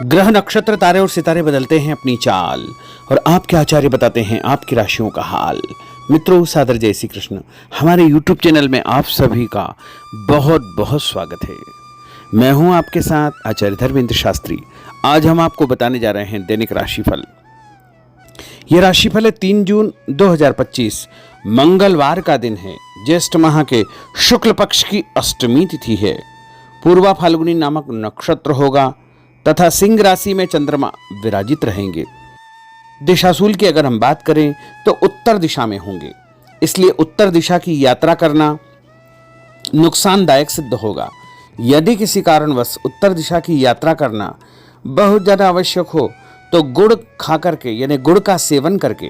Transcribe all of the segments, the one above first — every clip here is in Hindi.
ग्रह नक्षत्र तारे और सितारे बदलते हैं अपनी चाल और आपके आचार्य बताते हैं आपकी राशियों का हाल। मित्रों, सादर जय श्री कृष्ण। हमारे YouTube चैनल में आप सभी का बहुत बहुत स्वागत है। मैं हूं आपके साथ आचार्य धर्मेंद्र शास्त्री। आज हम आपको बताने जा रहे हैं दैनिक राशिफल। यह राशिफल है 3 जून 2025 मंगलवार का दिन है। ज्येष्ठ माह के शुक्ल पक्ष की अष्टमी तिथि है। पूर्वा फाल्गुनी नामक नक्षत्र होगा तथा सिंह राशि में चंद्रमा विराजित रहेंगे। दिशाशूल की अगर हम बात करें तो उत्तर दिशा में होंगे, इसलिए उत्तर दिशा की यात्रा करना नुकसानदायक सिद्ध होगा। यदि किसी कारणवश उत्तर दिशा की यात्रा करना बहुत ज़्यादा आवश्यक हो तो गुड़ खा करके यानी गुड़ का सेवन करके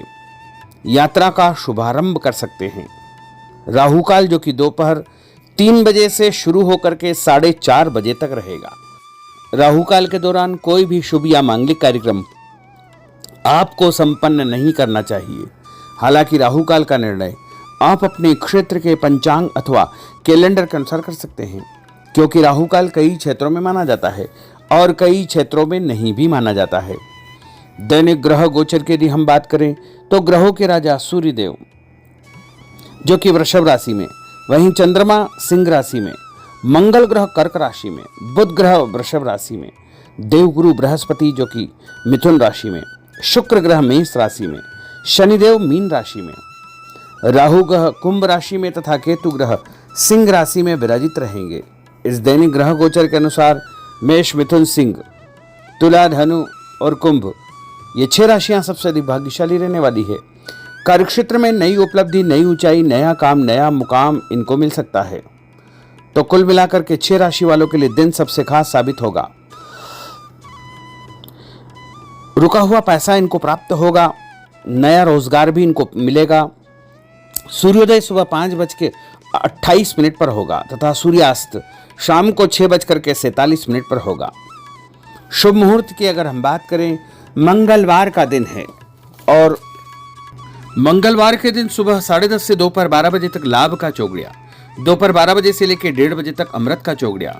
यात्रा का शुभारंभ कर सकते हैं। राहु काल जो कि दोपहर 3 बजे से शुरू होकर के 4:30 बजे तक रहेगा। राहु काल के दौरान कोई भी शुभ या मांगलिक कार्यक्रम आपको संपन्न नहीं करना चाहिए। हालांकि राहु काल का निर्णय आप अपने क्षेत्र के पंचांग अथवा कैलेंडर के अनुसार कर सकते हैं, क्योंकि राहु काल कई क्षेत्रों में माना जाता है और कई क्षेत्रों में नहीं भी माना जाता है। दैनिक ग्रह गोचर की यदि हम बात करें तो ग्रहों के राजा सूर्यदेव जो कि वृषभ राशि में, वहीं चंद्रमा सिंह राशि में, मंगल ग्रह कर्क राशि में, बुध ग्रह वृषभ राशि में, देवगुरु बृहस्पति जो कि मिथुन राशि में, शुक्र ग्रह मेष राशि में, शनिदेव मीन राशि में, राहु ग्रह कुंभ राशि में तथा केतु ग्रह सिंह राशि में विराजित रहेंगे। इस दैनिक ग्रह गोचर के अनुसार मेष, मिथुन, सिंह, तुला, धनु और कुंभ ये 6 राशियां सबसे अधिक भाग्यशाली रहने वाली है। कार्यक्षेत्र में नई उपलब्धि, नई ऊंचाई, नया काम, नया मुकाम इनको मिल सकता है। तो कुल मिलाकर के 6 राशि वालों के लिए दिन सबसे खास साबित होगा। रुका हुआ पैसा इनको प्राप्त होगा, नया रोजगार भी इनको मिलेगा। सूर्योदय सुबह 5:28 पर होगा तथा सूर्यास्त शाम को 6:47 पर होगा। शुभ मुहूर्त की अगर हम बात करें, मंगलवार का दिन है और मंगलवार के दिन सुबह 10:30 से दोपहर 12 बजे तक लाभ का चौगड़िया, दोपहर 12 बजे से लेकर 1:30 बजे तक अमृत का चौगड़िया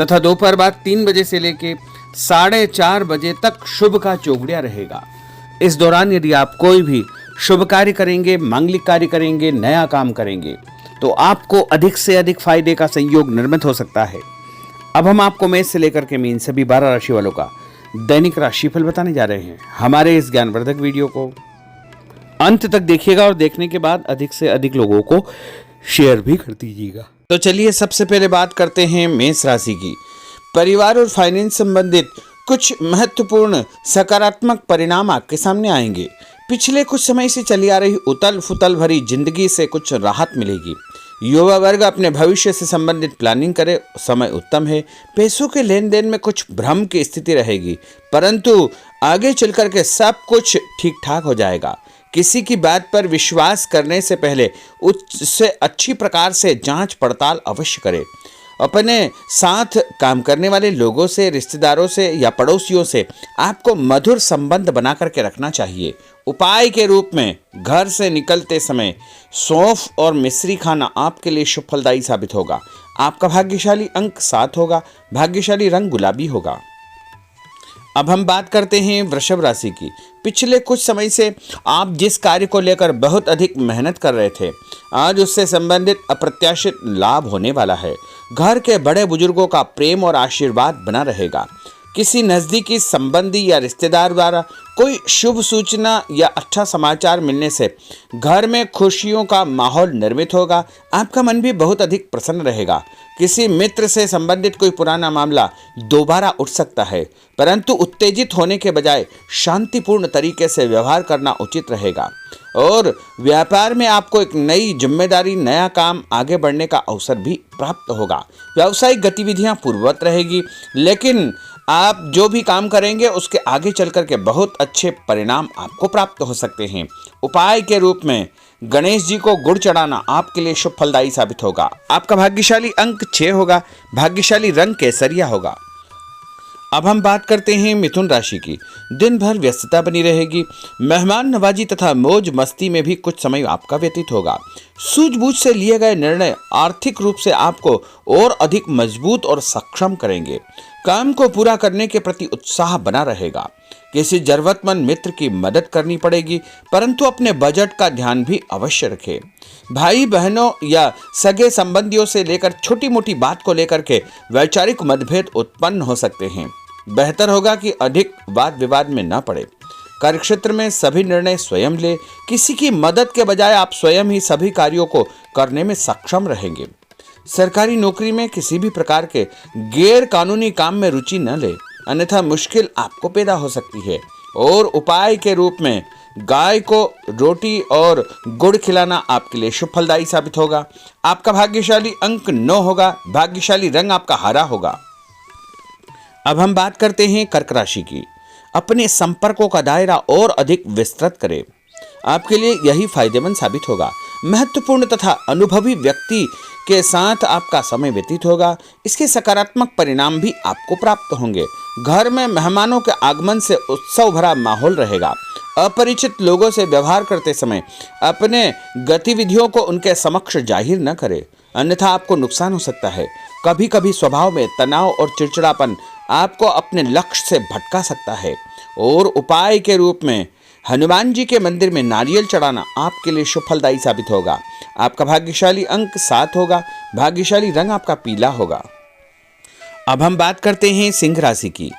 तथा दोपहर बाद 3 बजे से लेकर 4:30 बजे तक शुभ का चौगड़िया रहेगा। इस दौरान यदि आप कोई भी शुभ कार्य करेंगे, मांगलिक कार्य करेंगे, नया काम करेंगे तो आपको अधिक से अधिक फायदे का संयोग निर्मित हो सकता है। अब हम आपको मेष से लेकर के मीन सभी 12 राशि वालों का दैनिक राशिफल बताने जा रहे हैं। हमारे इस ज्ञानवर्धक वीडियो को अंत तक देखिएगा और देखने के बाद अधिक से अधिक लोगों को शेयर भी कर दीजिएगा। तो चलिए सबसे पहले बात करते हैं मेष राशि की। परिवार और फाइनेंस संबंधित कुछ महत्वपूर्ण सकारात्मक परिणाम आपके सामने आएंगे। पिछले कुछ समय से चली आ रही उतल फुतल भरी जिंदगी से कुछ राहत मिलेगी। युवा वर्ग अपने भविष्य से संबंधित प्लानिंग करे, समय उत्तम है। पैसों के लेन देन में कुछ भ्रम की स्थिति रहेगी, परंतु आगे चलकर के सब कुछ ठीक ठाक हो जाएगा। किसी की बात पर विश्वास करने से पहले उससे अच्छी प्रकार से जांच पड़ताल अवश्य करें। अपने साथ काम करने वाले लोगों से, रिश्तेदारों से या पड़ोसियों से आपको मधुर संबंध बना करके रखना चाहिए। उपाय के रूप में घर से निकलते समय सौंफ और मिश्री खाना आपके लिए शुभ फलदायी साबित होगा। आपका भाग्यशाली अंक 7 होगा। भाग्यशाली रंग गुलाबी होगा। अब हम बात करते हैं वृषभ राशि की। पिछले कुछ समय से आप जिस कार्य को लेकर बहुत अधिक मेहनत कर रहे थे, आज उससे संबंधित अप्रत्याशित लाभ होने वाला है। घर के बड़े बुजुर्गों का प्रेम और आशीर्वाद बना रहेगा। किसी नज़दीकी संबंधी या रिश्तेदार द्वारा कोई शुभ सूचना या अच्छा समाचार मिलने से घर में खुशियों का माहौल निर्मित होगा। आपका मन भी बहुत अधिक प्रसन्न रहेगा। किसी मित्र से संबंधित कोई पुराना मामला दोबारा उठ सकता है, परंतु उत्तेजित होने के बजाय शांतिपूर्ण तरीके से व्यवहार करना उचित रहेगा। और व्यापार में आपको एक नई जिम्मेदारी, नया काम, आगे बढ़ने का अवसर भी प्राप्त होगा। व्यावसायिक गतिविधियां पूर्ववत रहेगी, लेकिन आप जो भी काम करेंगे उसके आगे चल कर के बहुत अच्छे परिणाम आपको प्राप्त हो सकते हैं। उपाय के रूप में गणेश जी को गुड़ चढ़ाना आपके लिए शुभ फलदायी साबित होगा। आपका भाग्यशाली अंक 6 होगा। भाग्यशाली रंग केसरिया होगा। अब हम बात करते हैं मिथुन राशि की। दिन भर व्यस्तता बनी रहेगी। मेहमान नवाजी तथा मौज मस्ती में भी कुछ समय आपका व्यतीत होगा। सूझबूझ से लिए गए निर्णय आर्थिक रूप से आपको और अधिक मजबूत और सक्षम करेंगे। काम को पूरा करने के प्रति उत्साह बना रहेगा। किसी जरूरतमंद मित्र की मदद करनी पड़ेगी, परंतु अपने बजट का ध्यान भी अवश्य रखें। भाई बहनों या सगे संबंधियों से लेकर छोटी मोटी बात को लेकर के वैचारिक मतभेद उत्पन्न हो सकते हैं। बेहतर होगा कि अधिक वाद विवाद में न पड़े। कार्यक्षेत्र में सभी निर्णय स्वयं ले। किसी की मदद के बजाय आप स्वयं ही सभी कार्यों को करने में सक्षम रहेंगे। सरकारी नौकरी में किसी भी प्रकार के गैर कानूनी काम में रुचि न ले, अन्यथा मुश्किल आपको पैदा हो सकती है। और उपाय के रूप में गाय को रोटी और गुड़ खिलाना आपके लिए शुभ फलदायी साबित होगा। आपका भाग्यशाली अंक 9 होगा। भाग्यशाली रंग आपका हरा होगा। अब हम बात करते हैं कर्क राशि की। अपने संपर्कों का दायरा और अधिक विस्तृत करें। आपके लिए यही फायदेमंद साबित होगा। महत्वपूर्ण तथा अनुभवी व्यक्ति के साथ आपका समय व्यतीत होगा। इसके सकारात्मक परिणाम भी आपको प्राप्त होंगे। घर में मेहमानों के आगमन से उत्सव भरा माहौल रहेगा। अपरिचित लोगों से व्यवहार करते समय अपने गतिविधियों को उनके समक्ष जाहिर न करें, अन्यथा आपको नुकसान हो सकता है। कभी कभी स्वभाव में तनाव और चिड़चिड़ापन आपको अपने लक्ष्य से भटका सकता है। और उपाय के रूप में हनुमान जी के मंदिर में नारियल चढ़ाना आपके लिए शुभ फलदायी साबित होगा। आपका भाग्यशाली अंक 7 होगा। भाग्यशाली रंग आपका पीला होगा। अब हम बात करते हैं सिंह राशि की।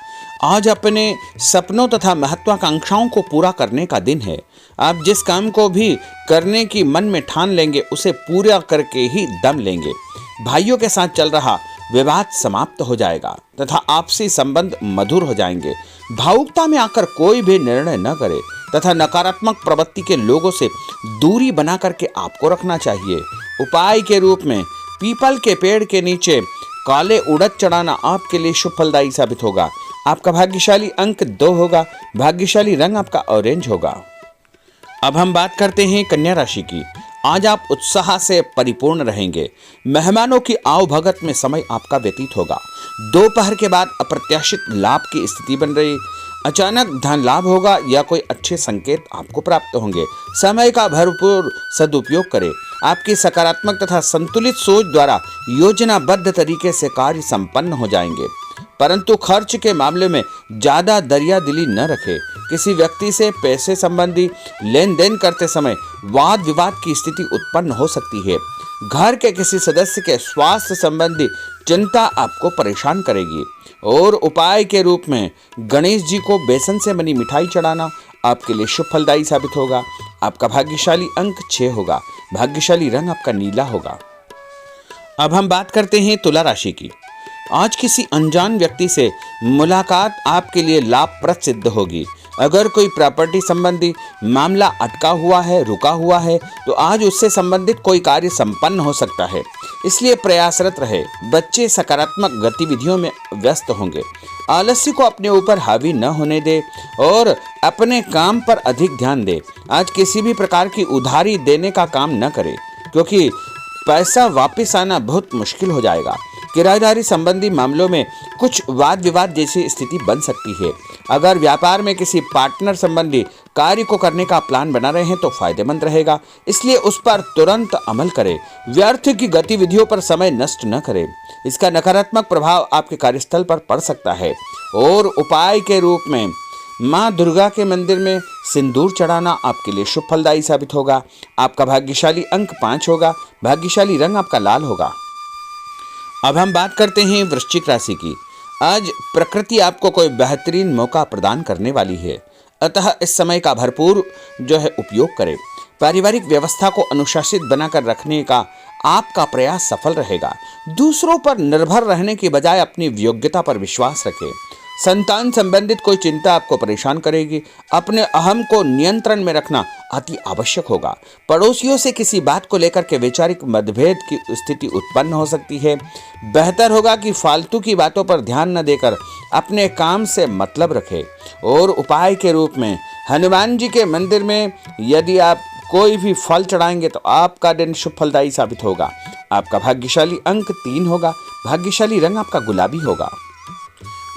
आज अपने सपनों तथा महत्वाकांक्षाओं को पूरा करने का दिन है। आप जिस काम को भी करने की मन में ठान लेंगे उसे पूरा करके ही दम लेंगे। भाइयों के साथ चल रहा विवाद समाप्त हो जाएगा तथा आपसी संबंध मधुर हो जाएंगे। भावुकता में आकर कोई भी निर्णय न करे तथा नकारात्मक प्रवृत्ति के लोगों से दूरी बना करके आपको रखना चाहिए। उपाय के रूप में पीपल के पेड़ के नीचे काले उड़द चढ़ाना आपके लिए शुभ फलदायी साबित होगा। आपका भाग्यशाली अंक 2 होगा। भाग्यशाली रंग आपका ऑरेंज होगा। अब हम बात करते हैं कन्या राशि की। आज आप उत्साह से परिपूर्ण रहेंगे। मेहमानों की आवभगत में समय आपका व्यतीत होगा। दोपहर के बाद अप्रत्याशित लाभ की स्थिति बन रही। अचानक धन लाभ होगा या कोई अच्छे संकेत आपको प्राप्त होंगे। समय का भरपूर सदुपयोग करें। आपकी सकारात्मक तथा संतुलित सोच द्वारा योजनाबद्ध तरीके से कार्य संपन्न हो जाएंगे, परंतु खर्च के मामले में ज्यादा दरियादिली न रखें। किसी व्यक्ति से पैसे संबंधी लेन देन करते समय वाद विवाद की स्थिति उत्पन्न हो सकती है। घर के किसी सदस्य के स्वास्थ्य संबंधी चिंता आपको परेशान करेगी। और उपाय के रूप में गणेश जी को बेसन से बनी मिठाई चढ़ाना आपके लिए शुभ फलदायी साबित होगा। आपका भाग्यशाली अंक 6 होगा। भाग्यशाली रंग आपका नीला होगा। अब हम बात करते हैं तुला राशि की। आज किसी अनजान व्यक्ति से मुलाकात आपके लिए लाभप्रद सिद्ध होगी। अगर कोई प्रॉपर्टी संबंधी मामला अटका हुआ है, रुका हुआ है, तो आज उससे संबंधित कोई कार्य संपन्न हो सकता है, इसलिए प्रयासरत रहे। बच्चे सकारात्मक गतिविधियों में व्यस्त होंगे। आलस्य को अपने ऊपर हावी न होने दे और अपने काम पर अधिक ध्यान दे। आज किसी भी प्रकार की उधारी देने का काम न करे, क्योंकि पैसा वापस आना बहुत मुश्किल हो जाएगा। किराएदारी संबंधी मामलों में कुछ वाद विवाद जैसी स्थिति बन सकती है। अगर व्यापार में किसी पार्टनर संबंधी कार्य को करने का प्लान बना रहे हैं तो फायदेमंद रहेगा, इसलिए उस पर तुरंत अमल करें। व्यर्थ की गतिविधियों पर समय नष्ट न करें, इसका नकारात्मक प्रभाव आपके कार्यस्थल पर पड़ सकता है। और उपाय के रूप में माँ दुर्गा के मंदिर में सिंदूर चढ़ाना आपके लिए शुभ फलदायी साबित होगा। आपका भाग्यशाली अंक 5 होगा। भाग्यशाली रंग आपका लाल होगा। अब हम बात करते हैं वृश्चिक राशि की। आज प्रकृति आपको कोई बेहतरीन मौका प्रदान करने वाली है, अतः इस समय का भरपूर उपयोग करें। पारिवारिक व्यवस्था को अनुशासित बनाकर रखने का आपका प्रयास सफल रहेगा। दूसरों पर निर्भर रहने की बजाय अपनी योग्यता पर विश्वास रखें। संतान संबंधित कोई चिंता आपको परेशान करेगी। अपने अहम को नियंत्रण में रखना अति आवश्यक होगा। पड़ोसियों से किसी बात को लेकर के वैचारिक मतभेद की स्थिति उत्पन्न हो सकती है। बेहतर होगा कि फालतू की बातों पर ध्यान न देकर अपने काम से मतलब रखें। और उपाय के रूप में हनुमान जी के मंदिर में यदि आप कोई भी फल चढ़ाएंगे तो आपका दिन शुभ फलदायी साबित होगा। आपका भाग्यशाली अंक 3 होगा। भाग्यशाली रंग आपका गुलाबी होगा।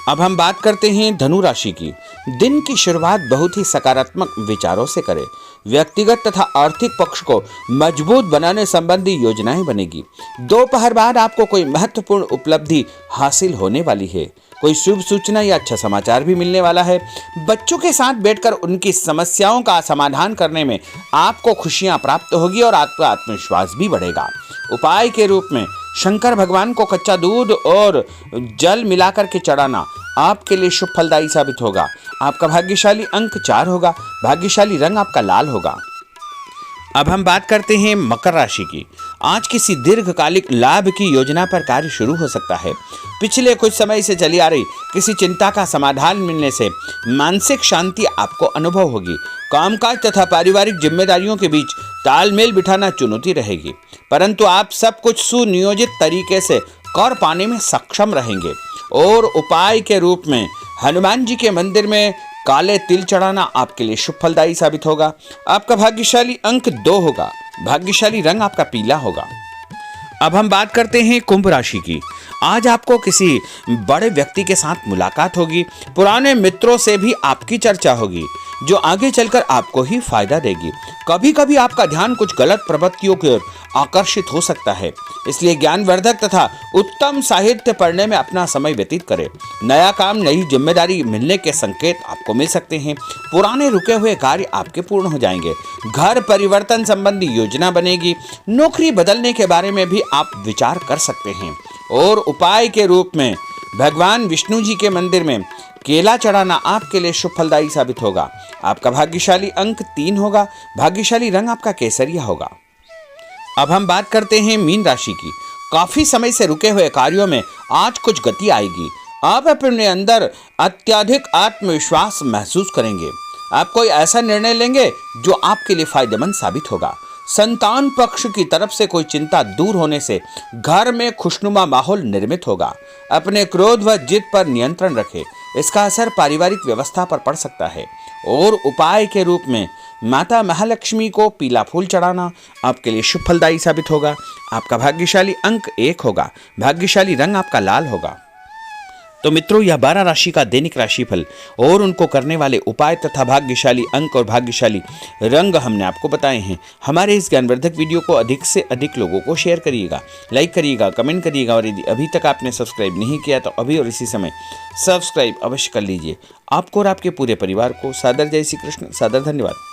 अब हम बात करते हैं धनु राशि की। दिन की शुरुआत बहुत ही सकारात्मक विचारों से करें। व्यक्तिगत तथा आर्थिक पक्ष को मजबूत बनाने संबंधी योजनाएं बनेगी। दोपहर बाद आपको कोई महत्वपूर्ण उपलब्धि हासिल होने वाली है। कोई शुभ सूचना या अच्छा समाचार भी मिलने वाला है। बच्चों के साथ बैठकर उनकी समस्याओं का समाधान करने में आपको खुशियां प्राप्त होगी और आपका आत्मविश्वास भी बढ़ेगा। उपाय के रूप में शंकर भगवान को कच्चा दूध और जल मिलाकर के चढ़ाना आपके लिए शुभ फलदायी साबित होगा। आपका भाग्यशाली अंक 4 होगा। भाग्यशाली रंग आपका लाल होगा। अब हम बात करते हैं मकर राशि की। आज किसी दीर्घकालिक लाभ की योजना पर कार्य शुरू हो सकता है। पिछले कुछ समय से चली आ रही किसी चिंता का समाधान मिलने से मानसिक शांति आपको अनुभव होगी। कामकाज तथा पारिवारिक जिम्मेदारियों के बीच तालमेल बिठाना चुनौती रहेगी, परंतु आप सब कुछ सुनियोजित तरीके से कर पाने में सक्षम रहेंगे। और उपाय के रूप में हनुमान जी के मंदिर में काले तिल चढ़ाना आपके लिए शुभ फलदायी साबित होगा। आपका भाग्यशाली अंक 2 होगा। भाग्यशाली रंग आपका पीला होगा। अब हम बात करते हैं कुंभ राशि की। आज आपको किसी बड़े व्यक्ति के साथ मुलाकात होगी। पुराने मित्रों से भी आपकी चर्चा होगी जो आगे चलकर आपको ही फायदा देगी। कभी कभी आपका ध्यान कुछ गलत प्रवृत्तियों की ओर आकर्षित हो सकता है, इसलिए ज्ञानवर्धक तथा उत्तम साहित्य पढ़ने में अपना समय व्यतीत करें। नया काम, नई जिम्मेदारी मिलने के संकेत आपको मिल सकते हैं। पुराने रुके हुए कार्य आपके पूर्ण हो जाएंगे। घर परिवर्तन संबंधी योजना बनेगी। नौकरी बदलने के बारे में भी आप विचार कर सकते हैं। और उपाय के रूप में भगवान विष्णु जी के मंदिर में केला चढ़ाना आपके लिए शुभ फलदायी साबित होगा। आपका भाग्यशाली अंक 3 होगा। भाग्यशाली रंग आपका केसरिया होगा। अब हम बात करते हैं मीन राशि की। काफी समय से रुके हुए कार्यों में आज कुछ गति आएगी। आप अपने अंदर अत्यधिक आत्मविश्वास महसूस करेंगे। आप कोई ऐसा निर्णय लेंगे जो आपके लिए फायदेमंद साबित होगा। संतान पक्ष की तरफ से कोई चिंता दूर होने से घर में खुशनुमा माहौल निर्मित होगा। अपने क्रोध व जिद पर नियंत्रण रखें, इसका असर पारिवारिक व्यवस्था पर पड़ सकता है। और उपाय के रूप में माता महालक्ष्मी को पीला फूल चढ़ाना आपके लिए शुभ फलदायी साबित होगा। आपका भाग्यशाली अंक 1 होगा। भाग्यशाली रंग आपका लाल होगा। तो मित्रों, यह 12 राशि का दैनिक राशिफल और उनको करने वाले उपाय तथा भाग्यशाली अंक और भाग्यशाली रंग हमने आपको बताए हैं। हमारे इस ज्ञानवर्धक वीडियो को अधिक से अधिक लोगों को शेयर करिएगा, लाइक करिएगा, कमेंट करिएगा और यदि अभी तक आपने सब्सक्राइब नहीं किया तो अभी और इसी समय सब्सक्राइब अवश्य कर लीजिए। आपको और आपके पूरे परिवार को सादर जय श्री कृष्ण, सादर धन्यवाद।